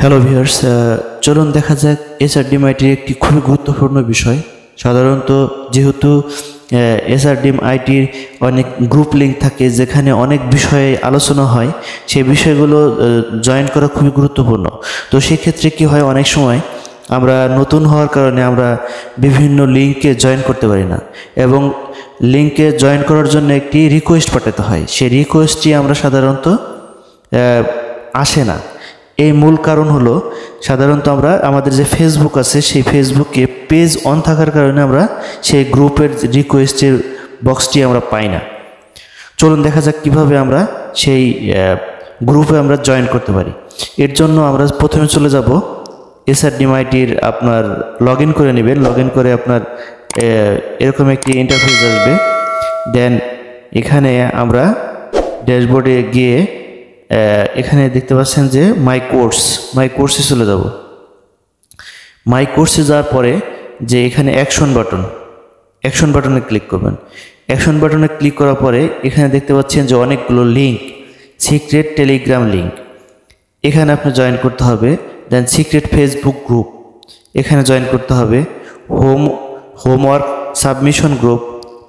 Hello viewers, চলুন দেখা যাক এসআরডিএম-আইটির একটি খুবই গুরুত্বপূর্ণ বিষয়। সাধারণত যেহেতু এসআরডিএম-আইটির অনেক গ্রুপ লিঙ্ক থাকে যেখানে অনেক বিষয়ে আলোচনা হয়, সেই বিষয়গুলো জয়েন করা খুবই গুরুত্বপূর্ণ। তো সেক্ষেত্রে কি হয়, অনেক সময় আমরা নতুন হওয়ার কারণে আমরা বিভিন্ন লিঙ্কে জয়েন করতে পারি না এবং লিঙ্কে জয়েন করার জন্য একটি রিকোয়েস্ট পাঠাতে হয়। সেই রিকোয়েস্টটি আমরা সাধারণত আসে না। এই মূল কারণ হলো সাধারণত আমরা আমাদের যে ফেসবুক আছে সেই ফেসবুকে পেজ অন থাকার কারণে আমরা সেই গ্রুপের রিকোয়েস্টের বক্সটি আমরা পাই না। চলুন দেখা যাক কিভাবে আমরা সেই গ্রুপে আমরা জয়েন করতে পারি। এর জন্য আমরা প্রথমে চলে যাব এসআরডিএম-আইটির, আপনার লগ ইন করে নেবেন। লগ ইন করে আপনার এরকম একটি ইন্টারফেস আসবে। দেন এখানে আমরা ড্যাশবোর্ডে গিয়ে এখানে দেখতে পাচ্ছেন যে মাই কোর্সে চলে যাব। মাই কোর্সে যাওয়ার পরে যে এখানে অ্যাকশন বাটনে ক্লিক করবেন। অ্যাকশন বাটনে ক্লিক করার পরে এখানে দেখতে পাচ্ছেন যে অনেকগুলো লিঙ্ক, সিক্রেট টেলিগ্রাম লিঙ্ক, এখানে আপনি জয়েন করতে হবে। দেন সিক্রেট ফেসবুক গ্রুপ, এখানে জয়েন করতে হবে। Homework submission group,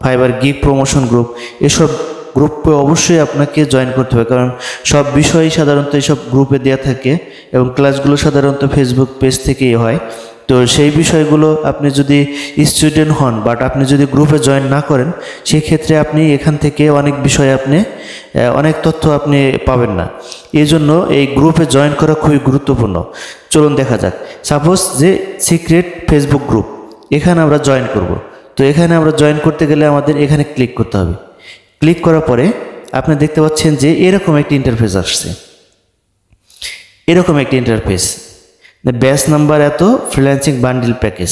fibre gig promotion group, এসব গ্রুপে অবশ্যই আপনাকে জয়েন করতে হবে, কারণ সব বিষয়ই সাধারণত এইসব গ্রুপে দেওয়া থাকে এবং ক্লাসগুলো সাধারণত ফেসবুক পেজ থেকেই হয়। তো সেই বিষয়গুলো আপনি যদি স্টুডেন্ট হন বাট আপনি যদি গ্রুপে জয়েন না করেন, সেক্ষেত্রে আপনি এখান থেকে অনেক বিষয় অনেক তথ্য আপনি পাবেন না। এই জন্য এই গ্রুপে জয়েন করা খুবই গুরুত্বপূর্ণ। চলুন দেখা যাক। সাপোজ যে সিক্রেট ফেসবুক গ্রুপ, এখানে আমরা জয়েন করব। তো এখানে আমরা জয়েন করতে গেলে আমাদের এখানে ক্লিক করতে হবে। ক্লিক করার পরে আপনি দেখতে পাচ্ছেন যে এরকম একটি ইন্টারফেস আসছে। ব্যাচ নাম্বার এত, ফ্রিল্যান্সিং বান্ডিল প্যাকেজ,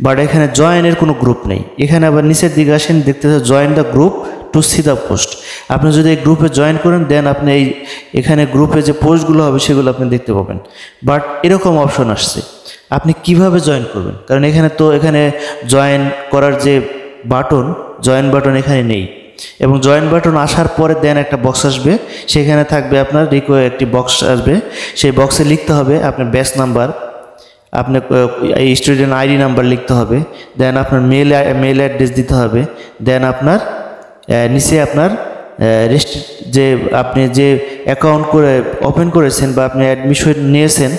বাট এখানে জয়েনের কোনো গ্রুপ নেই। এখানে আবার নিচের দিকে আসেন, দেখতে join the group to see the post. আপনি যদি এই গ্রুপে জয়েন করেন দেন আপনি এখানে গ্রুপে যে পোস্টগুলো হবে সেগুলো আপনি দেখতে পাবেন। বাট এরকম অপশন আসছে, আপনি কিভাবে জয়েন করবেন? কারণ এখানে জয়েন করার যে জয়েন বাটন এখানে নেই। এবং জয়েন বাটন আসার পরে দেন একটা বক্স আসবে, সেখানে থাকবে আপনার একটি বক্স আসবে। সেই বক্সে লিখতে হবে আপনার ব্যাচ নাম্বার, আপনার এই স্টুডেন্ট আইডি নাম্বার লিখতে হবে। দেন আপনার মেল অ্যাড্রেস দিতে হবে। দেন আপনার নিচে আপনার আপনি যে অ্যাকাউন্ট ওপেন করেছেন বা আপনি অ্যাডমিশন নিয়েছেন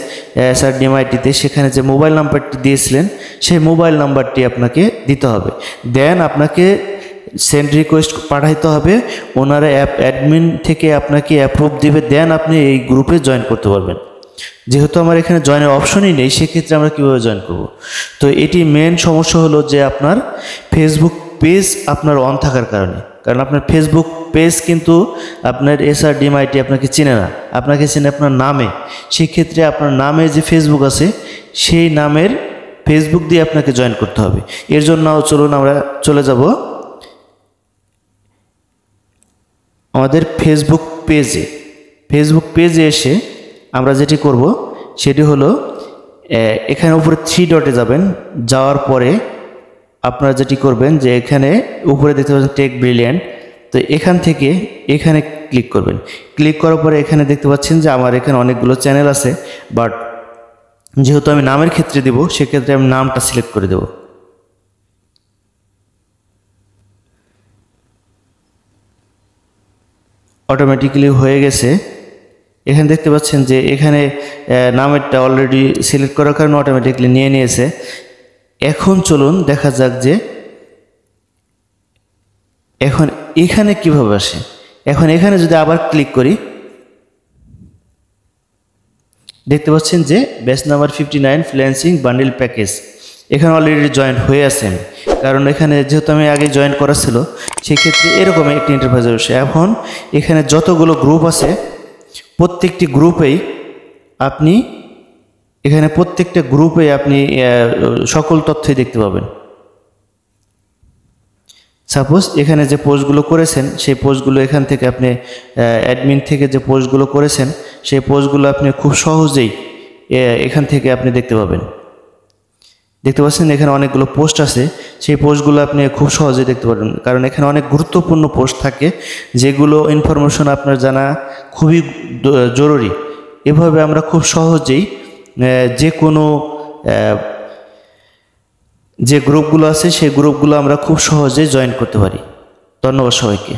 এসআরডিএম-আইটিতে, সেখানে যে মোবাইল নাম্বারটি দিয়েছিলেন সেই মোবাইল নাম্বারটি আপনাকে দিতে হবে। দেন আপনাকে সেন্ড রিকোয়েস্ট পাঠাইতে হবে, ওনারা অ্যাডমিন থেকে আপনাকে অ্যাপ্রুভ দিবে। দেন আপনি এই গ্রুপে জয়েন করতে পারবেন। যেহেতু আমার এখানে জয়েনের অপশনই নেই, সেক্ষেত্রে আমরা কীভাবে জয়েন করব? তো এটি মেন সমস্যা হলো যে আপনার ফেসবুক পেজ আপনার অন থাকার কারণে। কারণ আপনার ফেসবুক পেজ কিন্তু আপনার এসআরডিএম-আইটি আপনাকে চেনে না, আপনাকে চেনে আপনার নামে। সেক্ষেত্রে আপনার নামে যে ফেসবুক আছে সেই নামের ফেসবুক দিয়ে আপনাকে জয়েন করতে হবে। এর জন্য চলুন আমরা চলে যাব আমাদের ফেসবুক পেজে এসে আমরা যেটি করব সেটি হলো এখানে উপরে 3 ডটে যাবেন। যাওয়ার পরে আপনারা যেটি করবেন যে এখানে উপরে দেখতে পাচ্ছেন টেক ব্রিলিয়ান্ট, তো এখান থেকে এখানে ক্লিক করবেন। ক্লিক করার পরে এখানে দেখতে পাচ্ছেন যে আমার এখানে অনেকগুলো চ্যানেল আছে, বাট যেহেতু আমি নামের ক্ষেত্রে দেব সেক্ষেত্রে আমি নামটা সিলেক্ট করে দেব। অটোমেটিক্যালি হয়ে গেছে। এখানে দেখতে পাচ্ছেন যে এখানে নামেরটা অলরেডি সিলেক্ট করার কারণে অটোমেটিক্যালি নিয়ে নিয়েছে। এখন চলুন দেখা যাক যে এখন এখানে কিভাবে আসে। এখন এখানে যদি আবার ক্লিক করি, দেখতে পাচ্ছেন যে batch number 59 freelancing bundle package, এখানে অলরেডি জয়েন হয়ে আছেন। কারণ এখানে যেহেতু আমি আগে জয়েন করা ছিল, সেক্ষেত্রে এরকম একটি ইন্টারফেস আসে। এখন এখানে যতগুলো গ্রুপ আছে প্রত্যেকটা গ্রুপে আপনি সকল তথ্যই দেখতে পাবেন। সাপোজ এখানে যে পোস্টগুলো করেছেন সেই পোস্টগুলো এখান থেকে আপনি অ্যাডমিন থেকে যে পোস্টগুলো করেছেন সেই পোস্টগুলো আপনি খুব সহজেই এখান থেকে আপনি দেখতে পাবেন। দেখতে পাচ্ছেন এখানে অনেকগুলো পোস্ট আছে, সেই পোস্টগুলো আপনি খুব সহজেই দেখতে পারবেন, কারণ এখানে অনেক গুরুত্বপূর্ণ পোস্ট থাকে যেগুলো ইনফরমেশন আপনার জানা খুবই জরুরি। এভাবে আমরা খুব সহজেই যে কোনো যে গ্রুপগুলো আছে সেই গ্রুপগুলো আমরা খুব সহজে জয়েন করতে পারি। ধন্যবাদ সবাইকে।